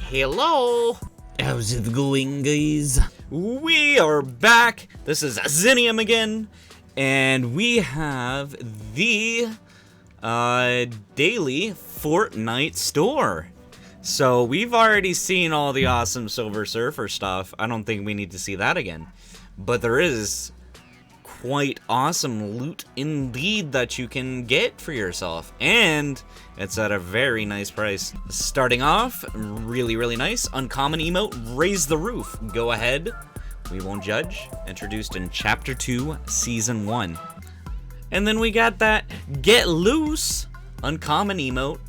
Hello! How's it going, guys? We are back. This is Zinnium again, and we have the daily Fortnite Store. So we've already seen all the awesome Silver Surfer stuff. I don't think we need to see that again. But there is quite awesome loot indeed that you can get for yourself, and it's at a very nice price. Starting off, really nice. Uncommon emote, Raise the Roof. Go ahead, we won't judge. Introduced in Chapter 2, Season 1. And then we got that Get Loose uncommon emote.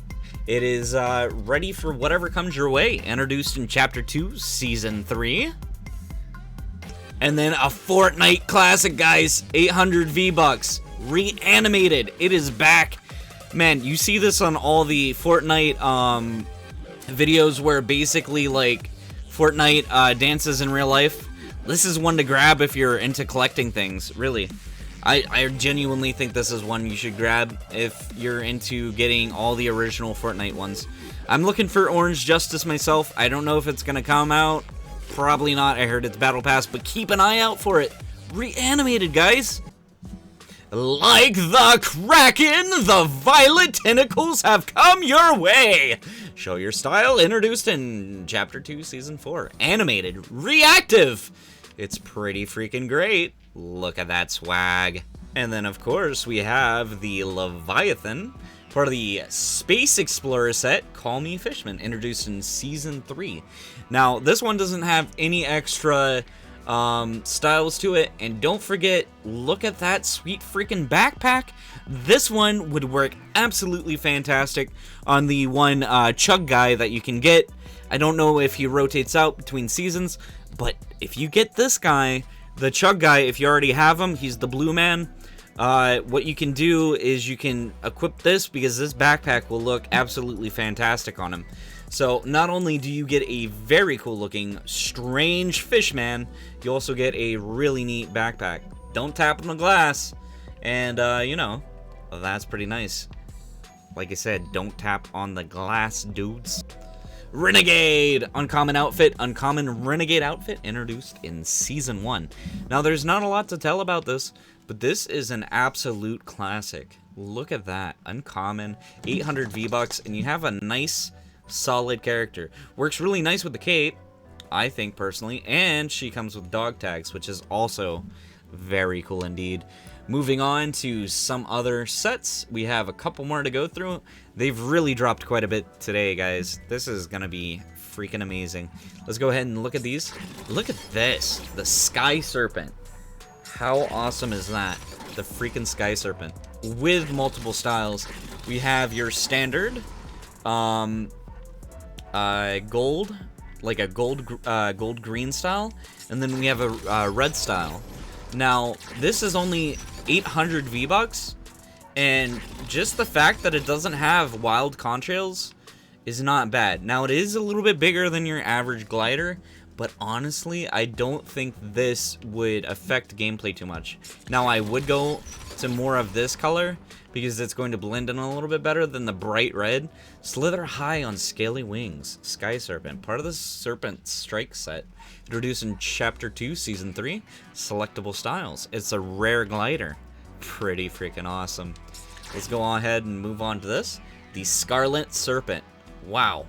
It is ready for whatever comes your way. Introduced in Chapter 2, Season 3. And then a Fortnite classic, guys. 800 V-Bucks. Reanimated. It is back. Man, you see this on all the Fortnite videos where basically, like, Fortnite dances in real life. This is one to grab if you're into collecting things, really. I genuinely think this is one you should grab if you're into getting all the original Fortnite ones. I'm looking for Orange Justice myself. I don't know if it's going to come out. Probably not. I heard it's Battle Pass, but keep an eye out for it. Reanimated, guys. Like the Kraken, the violet tentacles have come your way. Show your style, introduced in Chapter 2, Season 4. Animated, reactive. It's pretty freaking great. Look at that swag. And then, of course, we have the Leviathan, part of the Space Explorer set, Call Me Fishman, introduced in Season 3. Now, this one doesn't have any extra styles to it, and don't forget, look at that sweet freaking backpack. This one would work absolutely fantastic on the one Chug guy that you can get. I don't know if he rotates out between seasons, but if you get this guy, the Chug guy, if you already have him, he's the blue man. What you can do is you can equip this, because this backpack will look absolutely fantastic on him. So not only do you get a very cool looking strange fishman, you also get a really neat backpack. Don't tap on the glass, and you know, that's pretty nice. Like I said, don't tap on the glass, dudes. Renegade! Uncommon outfit, uncommon Renegade outfit, introduced in Season 1. Now, there's not a lot to tell about this, but this is an absolute classic. Look at that. Uncommon, 800 V-Bucks, and you have a nice, solid character. Works really nice with the cape, I think, personally, and she comes with dog tags, which is also very cool indeed. Moving on to some other sets, we have a couple more to go through. They've really dropped quite a bit today, guys. This is gonna be freaking amazing. Let's go ahead and look at these. Look at this, the Sky Serpent. How awesome is that? The freaking Sky Serpent with multiple styles. We have your standard gold, like a gold green style, and then we have a red style. Now, this is only 800 V-Bucks, and just the fact that it doesn't have wild contrails is not bad. Now, it is a little bit bigger than your average glider, but honestly, I don't think this would affect gameplay too much. Now, I would go to more of this color, because it's going to blend in a little bit better than the bright red. Slither high on scaly wings. Sky Serpent, part of the Serpent Strike set. Introduced in Chapter 2, Season 3. Selectable styles. It's a rare glider. Pretty freaking awesome. Let's go on ahead and move on to this. The Scarlet Serpent. Wow.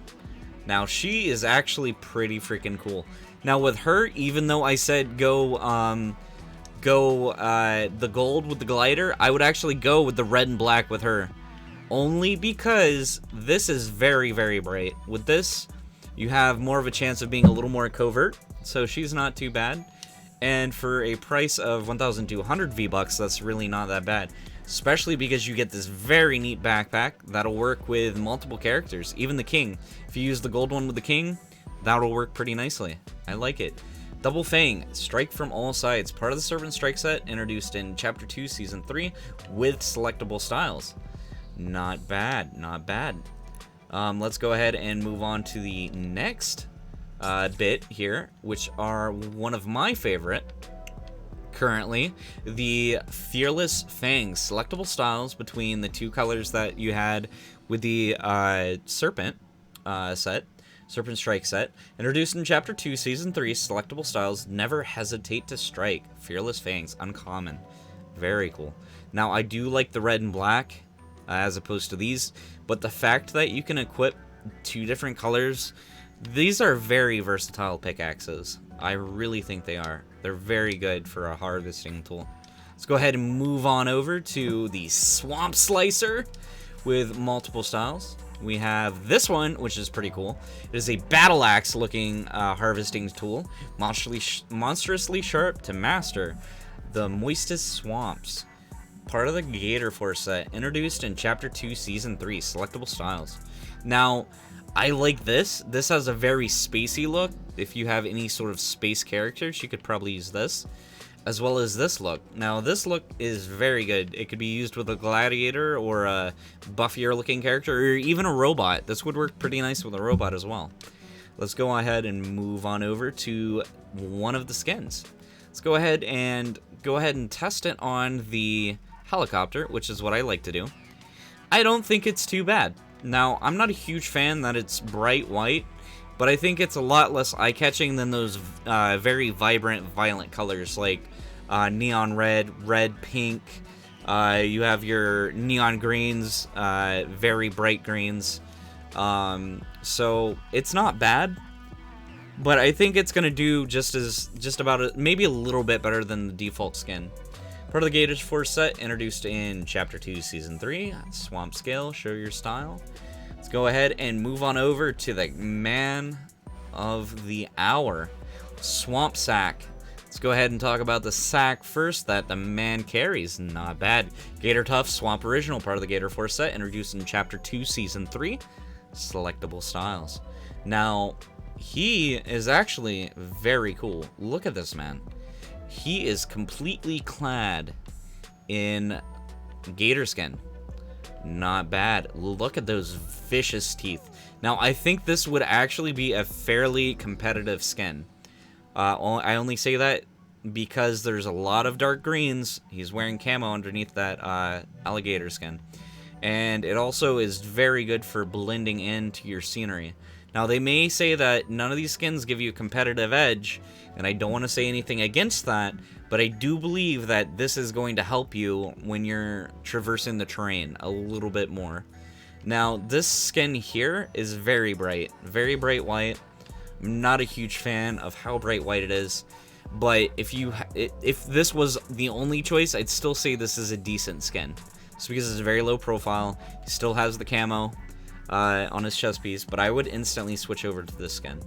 Now, she is actually pretty freaking cool. Now, with her, even though I said go the gold with the glider, I would actually go with the red and black with her, only because this is very bright. With this, you have more of a chance of being a little more covert, so she's not too bad, and for a price of 1,200 V-Bucks, that's really not that bad, especially because you get this very neat backpack that'll work with multiple characters, even the king. If you use the gold one with the king, that'll work pretty nicely. I like it. Double Fang, strike from all sides, part of the Serpent Strike set, introduced in Chapter 2, Season 3, with selectable styles. Not bad, not bad. Let's go ahead and move on to the next bit here, which are one of my favorite currently, the Fearless Fangs, selectable styles between the two colors that you had with the Serpent set. Serpent Strike set. Introduced in Chapter 2, Season 3, selectable styles, never hesitate to strike. Fearless Fangs, uncommon. Very cool. Now, I do like the red and black, as opposed to these, but the fact that you can equip 2 different colors, these are very versatile pickaxes. I really think they are. They're very good for a harvesting tool. Let's go ahead and move on over to the Swamp Slicer with multiple styles. We have this one, which is pretty cool. It is a battle axe looking harvesting tool, monstrously sharp to master the moistest swamps. Part of the Gator Force set, introduced in Chapter 2, Season 3, selectable styles. Now, I like this. This has a very spacey look. If you have any sort of space characters, you could probably use this, as well as this look. Now, this look is very good. It could be used with a gladiator or a buffier looking character, or even a robot. This would work pretty nice with a robot as well. Let's go ahead and move on over to one of the skins. Let's go ahead and test it on the helicopter, which is what I like to do. I don't think it's too bad. Now, I'm not a huge fan that it's bright white, but I think it's a lot less eye-catching than those very vibrant, violent colors like neon red, pink. You have your neon greens, very bright greens. So it's not bad, but I think it's gonna do maybe a little bit better than the default skin. Part of the Gator Force set, introduced in Chapter 2, Season 3, Swamp Scale, show your style. Let's go ahead and move on over to the Man of the Hour, Swamp Sack. Let's go ahead and talk about the sack first that the man carries. Not bad. Gator Tough, Swamp Original, part of the Gator Force set, introduced in Chapter 2, Season 3, selectable styles. Now, he is actually very cool. Look at this man. He is completely clad in gator skin. Not bad. Look at those vicious teeth. Now, I think this would actually be a fairly competitive skin. I only say that because there's a lot of dark greens. He's wearing camo underneath that alligator skin. And it also is very good for blending into your scenery. Now, they may say that none of these skins give you a competitive edge, and I don't want to say anything against that, but I do believe that this is going to help you when you're traversing the terrain a little bit more. Now, this skin here is very bright white. I'm not a huge fan of how bright white it is, but if this was the only choice, I'd still say this is a decent skin. It's because it's very low profile. He still has the camo on his chest piece, but I would instantly switch over to this skin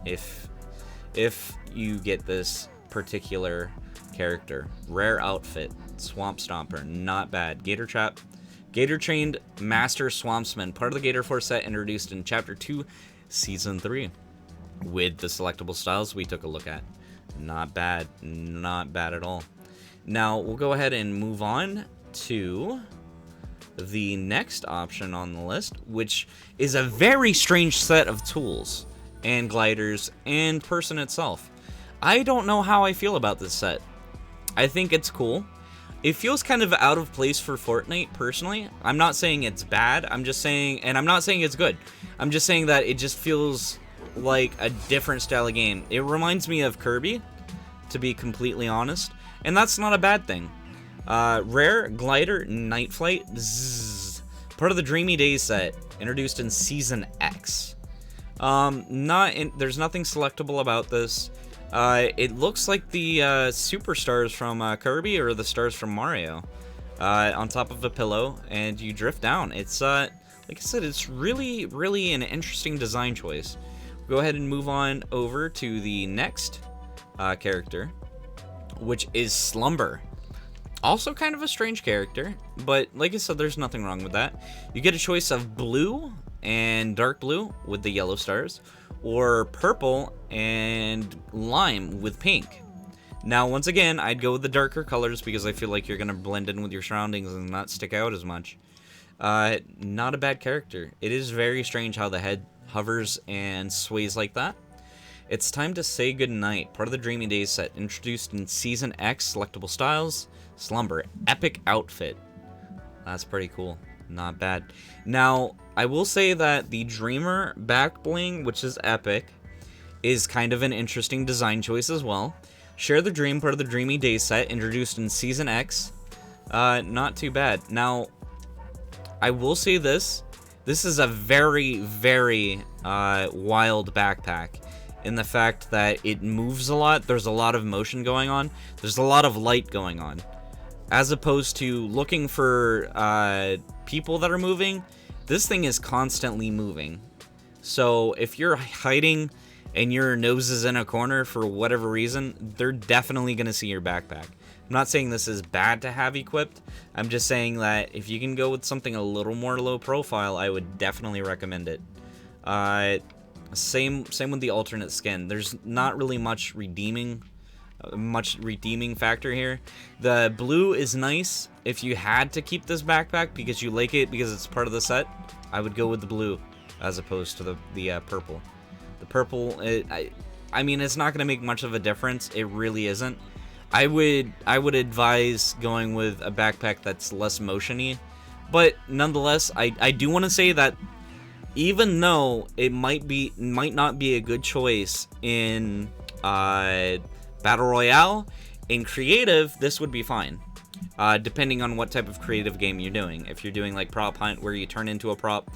if you get this particular character. Rare outfit, Swamp Stomper, not bad. Gator Trap, Gator Trained Master Swampsman, part of the Gator Force set, introduced in Chapter 2, Season 3, with the selectable styles we took a look at. Not bad at all. Now, we'll go ahead and move on to the next option on the list, which is a very strange set of tools and gliders and person itself. I don't know how I feel about this set. I think it's cool. It feels kind of out of place for Fortnite, personally. I'm not saying it's bad, I'm just saying, and I'm not saying it's good. I'm just saying that it just feels like a different style of game. It reminds me of Kirby, to be completely honest, and that's not a bad thing. Rare Glider Night Flight, part of the Dreamy Days set, introduced in Season X. There's nothing selectable about this. It looks like the superstars from Kirby or the stars from Mario on top of a pillow, and you drift down. It's like I said, it's really an interesting design choice. We'll go ahead and move on over to the next character, which is Slumber. Also kind of a strange character, but like I said, there's nothing wrong with that. You get a choice of blue and dark blue with the yellow stars, or purple and lime with pink. Now, once again, I'd go with the darker colors because I feel like you're going to blend in with your surroundings and not stick out as much. Not a bad character. It is very strange how the head hovers and sways like that. It's time to say goodnight. Part of the Dreamy Days set, introduced in Season X, selectable styles. Slumber, epic outfit. That's pretty cool. Not bad. Now, I will say that the Dreamer back bling, which is epic, is kind of an interesting design choice as well. Share the Dream, part of the Dreamy Days set, introduced in Season X. Not too bad. Now, I will say this. This is a very, very wild backpack in the fact that it moves a lot. There's a lot of motion going on. There's a lot of light going on. As opposed to looking for people that are moving, this thing is constantly moving. So if you're hiding and your nose is in a corner for whatever reason, they're definitely going to see your backpack. I'm not saying this is bad to have equipped. I'm just saying that if you can go with something a little more low profile, I would definitely recommend it. Same with the alternate skin. There's not really much redeeming factor here. The blue is nice. If you had to keep this backpack because you like it because it's part of the set, I would go with the blue as opposed to the purple. The purple, I mean, it's not going to make much of a difference. It really isn't. I would advise going with a backpack that's less motiony, but nonetheless, I do want to say that even though it might not be a good choice in Battle Royale, in creative, this would be fine. Depending on what type of creative game you're doing. If you're doing like Prop Hunt where you turn into a prop,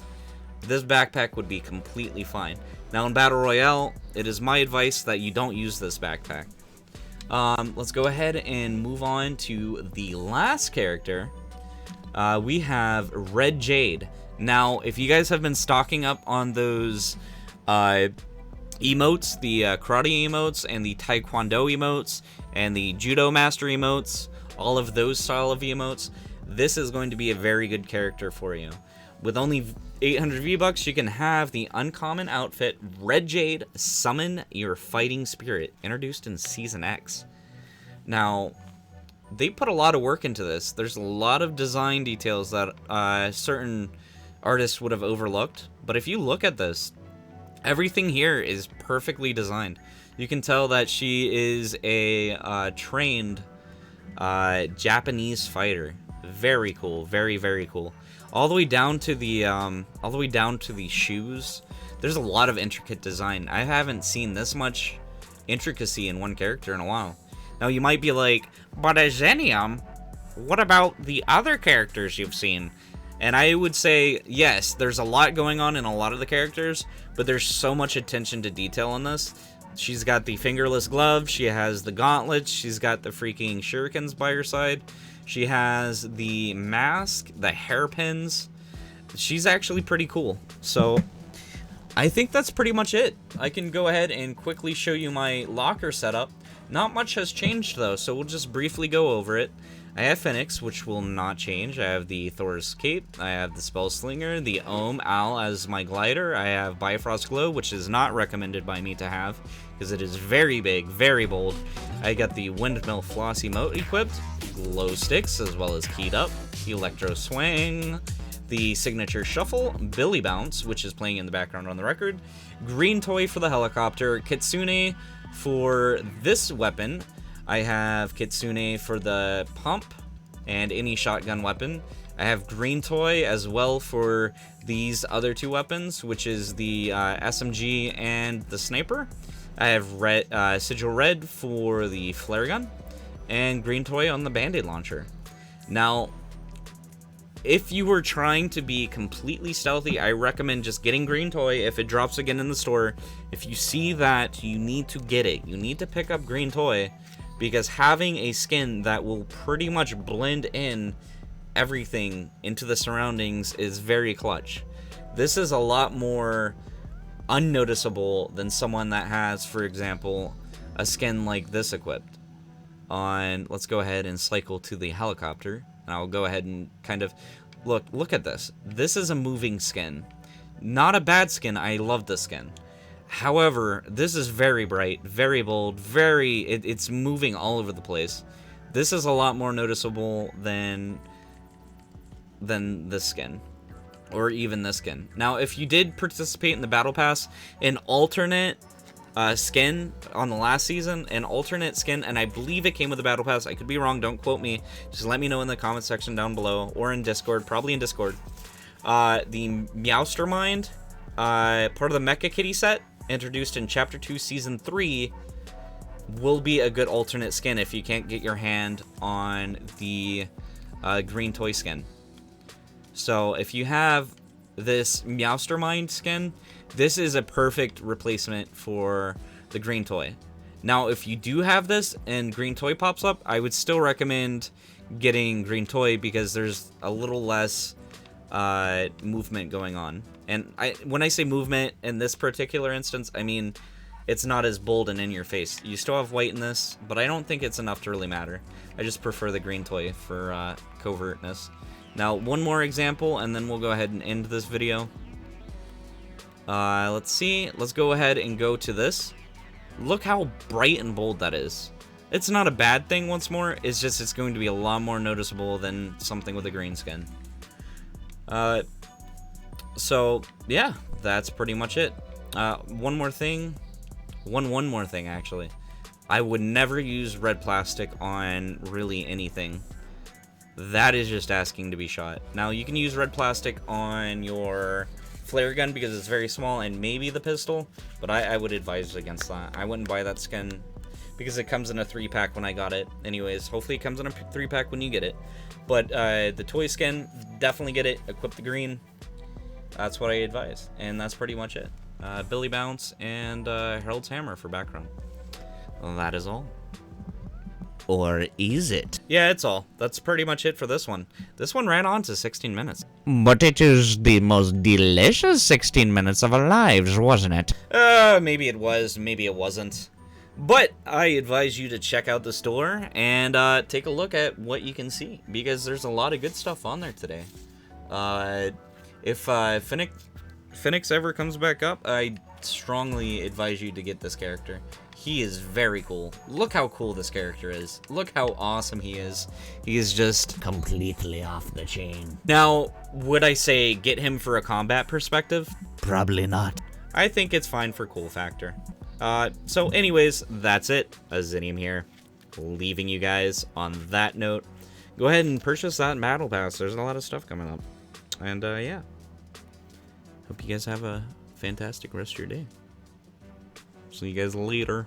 this backpack would be completely fine. Now in Battle Royale, it is my advice that you don't use this backpack. Let's go ahead and move on to the last character. We have Red Jade. Now, if you guys have been stocking up on those emotes, the karate emotes and the taekwondo emotes and the judo master emotes, all of those style of emotes, this is going to be a very good character for you. With only 800 V-Bucks, you can have the uncommon outfit Red Jade, Summon Your Fighting Spirit, introduced in Season X. Now, they put a lot of work into this. There's a lot of design details that certain artists would have overlooked. But if you look at this, everything here is perfectly designed. You can tell that she is a trained Japanese fighter. Very cool. Very, very cool. All the way down to the shoes. There's a lot of intricate design. I haven't seen this much intricacy in one character in a while. Now you might be like, but Azenium, what about the other characters you've seen? And I would say, yes, there's a lot going on in a lot of the characters, but there's so much attention to detail in this. She's got the fingerless glove, she has the gauntlets, she's got the freaking shurikens by her side. She has the mask, the hairpins. She's actually pretty cool. So I think that's pretty much it. I can go ahead and quickly show you my locker setup. Not much has changed though, so we'll just briefly go over it. I have Phoenix, which will not change. I have the Thor's Cape. I have the Spell Slinger, the Ohm Owl as my glider. I have Bifrost Glow, which is not recommended by me to have, because it is very big, very bold. I got the Windmill Floss emote equipped, Glow Sticks, as well as Keyed Up, Electro Swing, the Signature Shuffle, Billy Bounce, which is playing in the background on the record, Green Toy for the helicopter, Kitsune for this weapon. I have Kitsune for the pump and any shotgun weapon. I have Green Toy as well for these other two weapons, which is the SMG and the sniper. I have Sigil Red for the flare gun, and Green Toy on the Band-Aid launcher. Now, if you were trying to be completely stealthy, I recommend just getting Green Toy. If it drops again in the store, if you see that, you need to get it. You need to pick up Green Toy, because having a skin that will pretty much blend in everything into the surroundings is very clutch. This is a lot more unnoticeable than someone that has, for example, a skin like this equipped. Let's go ahead and cycle to the helicopter, and I'll go ahead and kind of look at this. This is a moving skin. Not a bad skin. I love this skin. However, this is very bright, very bold, it's moving all over the place. This is a lot more noticeable than this skin, or even this skin. Now, if you did participate in the Battle Pass, an alternate skin on the last season, an alternate skin, and I believe it came with the Battle Pass. I could be wrong, don't quote me. Just let me know in the comment section down below, or in Discord, probably in Discord. The Meowstermind, part of the Mecha Kitty set, introduced in Chapter 2, Season 3, will be a good alternate skin if you can't get your hand on the green toy skin. So if you have this Meowstermind skin, this is a perfect replacement for the green toy. Now, if you do have this and green toy pops up, I would still recommend getting green toy because there's a little less movement going on. And when I say movement in this particular instance, I mean it's not as bold and in your face. You still have white in this, but I don't think it's enough to really matter. I just prefer the green toy for covertness. Now, one more example, and then we'll go ahead and end this video. Let's see. Let's go ahead and go to this. Look how bright and bold that is. It's not a bad thing, once more. It's just it's going to be a lot more noticeable than something with a green skin. So, yeah, that's pretty much it. One more thing, actually. I would never use red plastic on really anything. That is just asking to be shot. Now, you can use red plastic on your flare gun because it's very small, and maybe the pistol, but I would advise against that. I wouldn't buy that skin because it comes in a 3-pack when I got it. Anyways, hopefully it comes in a 3-pack when you get it. But the toy skin, definitely get it. Equip the green. That's what I advise. And that's pretty much it. Billy Bounce and Harold's Hammer for background. Well, that is all. Or is it? Yeah, it's all. That's pretty much it for this one. This one ran on to 16 minutes. But it is the most delicious 16 minutes of our lives, wasn't it? Maybe it was, maybe it wasn't. But I advise you to check out the store and take a look at what you can see, because there's a lot of good stuff on there today. If Phoenix ever comes back up, I strongly advise you to get this character. He is very cool. Look how cool this character is. Look how awesome he is. He is just Completely off the chain. Now, would I say get him for a combat perspective? Probably not. I think it's fine for cool factor. So anyways, that's it. Azinium here, leaving you guys on that note. Go ahead and purchase that battle pass. There's a lot of stuff coming up. And yeah. Hope you guys have a fantastic rest of your day. See you guys later.